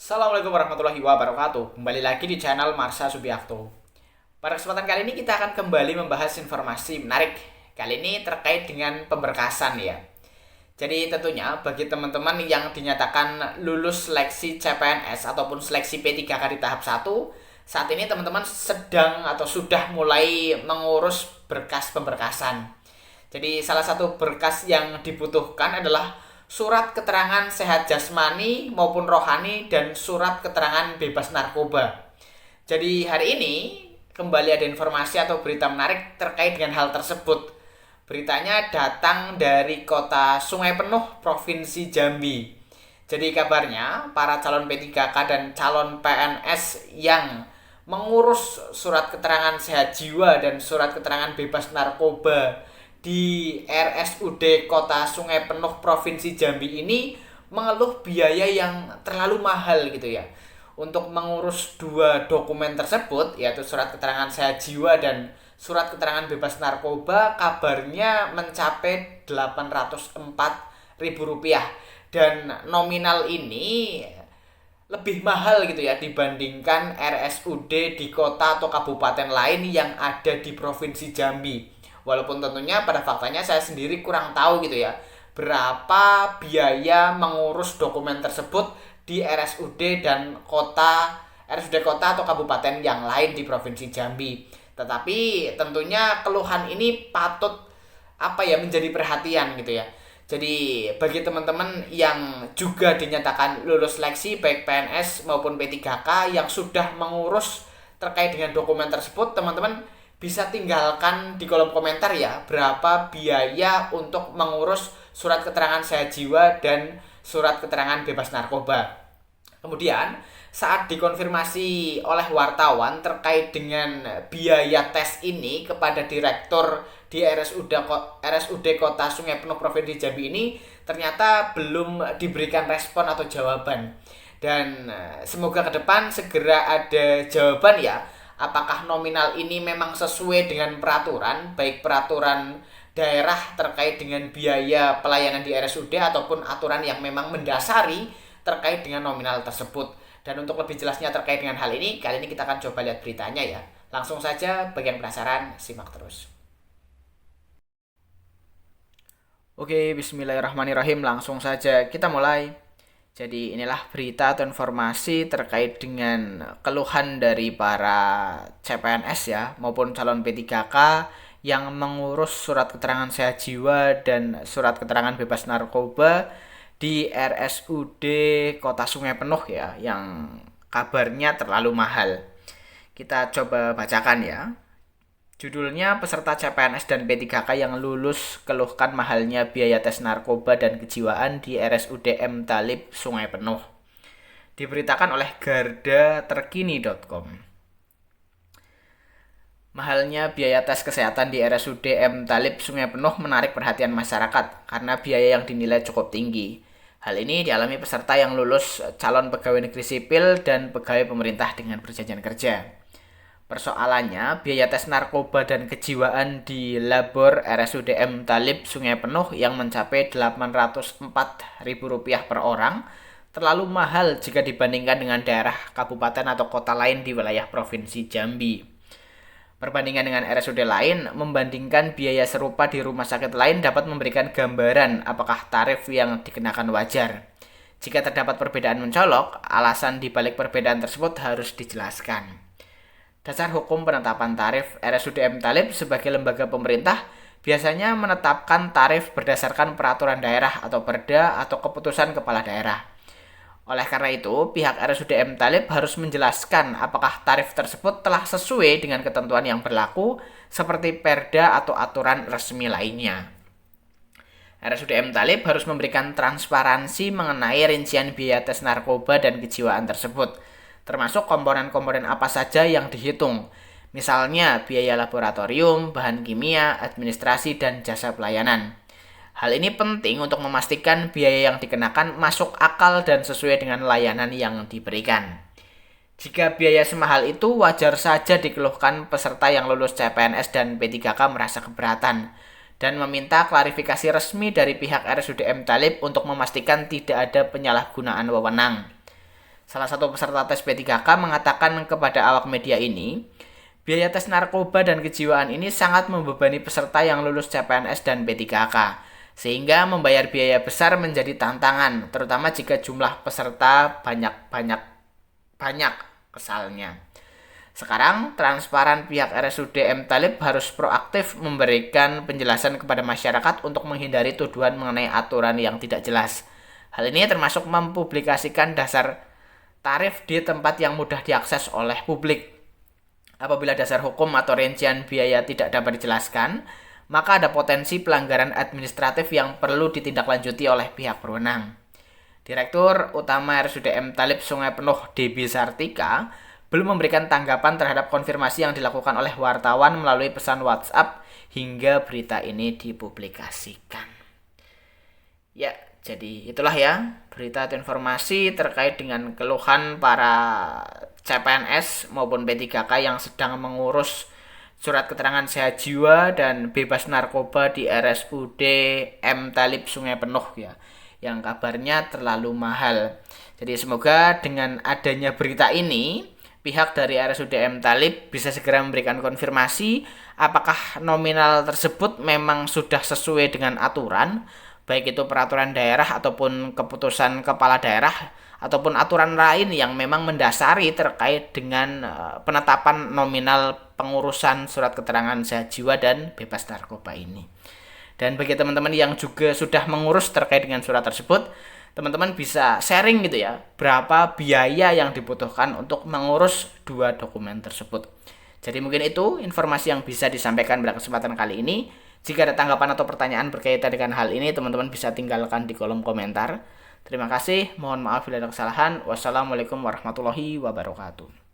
Assalamualaikum warahmatullahi wabarakatuh. Kembali lagi di channel Marsha Subiakto. Pada kesempatan kali ini kita akan kembali membahas informasi menarik. Kali ini terkait dengan pemberkasan ya. Jadi tentunya bagi teman-teman yang dinyatakan lulus seleksi CPNS ataupun seleksi P3K di tahap 1, saat ini teman-teman sedang atau sudah mulai mengurus berkas pemberkasan. Jadi salah satu berkas yang dibutuhkan adalah surat keterangan sehat jasmani maupun rohani dan surat keterangan bebas narkoba. Jadi hari ini kembali ada informasi atau berita menarik terkait dengan hal tersebut. Beritanya datang dari kota Sungai Penuh, Provinsi Jambi. Jadi kabarnya para calon P3K dan calon PNS yang mengurus surat keterangan sehat jiwa dan surat keterangan bebas narkoba di RSUD Kota Sungai Penuh Provinsi Jambi ini mengeluh biaya yang terlalu mahal gitu ya. Untuk mengurus dua dokumen tersebut, yaitu surat keterangan sehat jiwa dan surat keterangan bebas narkoba, kabarnya mencapai Rp804.000. Dan nominal ini lebih mahal gitu ya dibandingkan RSUD di kota atau kabupaten lain yang ada di Provinsi Jambi. Walaupun tentunya pada faktanya saya sendiri kurang tahu gitu ya berapa biaya mengurus dokumen tersebut di RSUD kota atau kabupaten yang lain di Provinsi Jambi. Tetapi tentunya keluhan ini patut menjadi perhatian gitu ya. Jadi bagi teman-teman yang juga dinyatakan lulus seleksi baik PNS maupun P3K yang sudah mengurus terkait dengan dokumen tersebut, teman-teman bisa tinggalkan di kolom komentar ya berapa biaya untuk mengurus surat keterangan sehat jiwa dan surat keterangan bebas narkoba. Kemudian saat dikonfirmasi oleh wartawan terkait dengan biaya tes ini kepada direktur di RSUD Kota Sungai Penuh Provinsi Jambi ini, ternyata belum diberikan respon atau jawaban. Dan semoga ke depan segera ada jawaban ya, apakah nominal ini memang sesuai dengan peraturan, baik peraturan daerah terkait dengan biaya pelayanan di RSUD ataupun aturan yang memang mendasari terkait dengan nominal tersebut. Dan untuk lebih jelasnya terkait dengan hal ini, kali ini kita akan coba lihat beritanya ya. Langsung saja, bagi yang penasaran, simak terus. Oke, bismillahirrahmanirrahim. Langsung saja kita mulai. Jadi inilah berita atau informasi terkait dengan keluhan dari para CPNS ya maupun calon P3K yang mengurus surat keterangan sehat jiwa dan surat keterangan bebas narkoba di RSUD Kota Sungai Penuh ya, yang kabarnya terlalu mahal. Kita coba bacakan ya. Judulnya, peserta CPNS dan P3K yang lulus keluhkan mahalnya biaya tes narkoba dan kejiwaan di RSUD M Talib Sungai Penuh. Diberitakan oleh gardaterkini.com. Mahalnya biaya tes kesehatan di RSUD M Talib Sungai Penuh menarik perhatian masyarakat karena biaya yang dinilai cukup tinggi. Hal ini dialami peserta yang lulus calon pegawai negeri sipil dan pegawai pemerintah dengan perjanjian kerja. Persoalannya, biaya tes narkoba dan kejiwaan di Labor RSUD M Talib Sungai Penuh yang mencapai Rp804.000 per orang terlalu mahal jika dibandingkan dengan daerah, kabupaten atau kota lain di wilayah Provinsi Jambi. Perbandingan dengan RSUD lain, membandingkan biaya serupa di rumah sakit lain dapat memberikan gambaran apakah tarif yang dikenakan wajar. Jika terdapat perbedaan mencolok, alasan dibalik perbedaan tersebut harus dijelaskan. Dasar hukum penetapan tarif RSUD M Talib sebagai lembaga pemerintah biasanya menetapkan tarif berdasarkan peraturan daerah atau perda atau keputusan kepala daerah. Oleh karena itu, pihak RSUD M Talib harus menjelaskan apakah tarif tersebut telah sesuai dengan ketentuan yang berlaku seperti perda atau aturan resmi lainnya. RSUD M Talib harus memberikan transparansi mengenai rincian biaya tes narkoba dan kejiwaan tersebut, termasuk komponen-komponen apa saja yang dihitung, misalnya biaya laboratorium, bahan kimia, administrasi, dan jasa pelayanan. Hal ini penting untuk memastikan biaya yang dikenakan masuk akal dan sesuai dengan layanan yang diberikan. Jika biaya semahal itu, wajar saja dikeluhkan peserta yang lulus CPNS dan P3K merasa keberatan dan meminta klarifikasi resmi dari pihak RSUD M Talib untuk memastikan tidak ada penyalahgunaan wewenang. Salah satu peserta tes P3K mengatakan kepada awak media ini, biaya tes narkoba dan kejiwaan ini sangat membebani peserta yang lulus CPNS dan P3K, sehingga membayar biaya besar menjadi tantangan, terutama jika jumlah peserta banyak kesalnya. Sekarang, transparan pihak RSUD M Talib harus proaktif memberikan penjelasan kepada masyarakat untuk menghindari tuduhan mengenai aturan yang tidak jelas. Hal ini termasuk mempublikasikan dasar tarif di tempat yang mudah diakses oleh publik. Apabila dasar hukum atau rincian biaya tidak dapat dijelaskan, maka ada potensi pelanggaran administratif yang perlu ditindaklanjuti oleh pihak berwenang. Direktur Utama RSUD M Talib Sungai Penuh DB Sartika belum memberikan tanggapan terhadap konfirmasi yang dilakukan oleh wartawan melalui pesan WhatsApp hingga berita ini dipublikasikan. Ya, jadi itulah ya berita atau informasi terkait dengan keluhan para CPNS maupun P3K yang sedang mengurus surat keterangan sehat jiwa dan bebas narkoba di RSUD M Talib Sungai Penuh ya, yang kabarnya terlalu mahal. Jadi semoga dengan adanya berita ini, pihak dari RSUD M Talib bisa segera memberikan konfirmasi apakah nominal tersebut memang sudah sesuai dengan aturan, baik itu peraturan daerah ataupun keputusan kepala daerah ataupun aturan lain yang memang mendasari terkait dengan penetapan nominal pengurusan surat keterangan sehat jiwa dan bebas narkoba ini. Dan bagi teman-teman yang juga sudah mengurus terkait dengan surat tersebut, teman-teman bisa sharing gitu ya, berapa biaya yang dibutuhkan untuk mengurus dua dokumen tersebut. Jadi mungkin itu informasi yang bisa disampaikan pada kesempatan kali ini. Jika ada tanggapan atau pertanyaan berkaitan dengan hal ini, teman-teman bisa tinggalkan di kolom komentar. Terima kasih, mohon maaf bila ada kesalahan. Wassalamualaikum warahmatullahi wabarakatuh.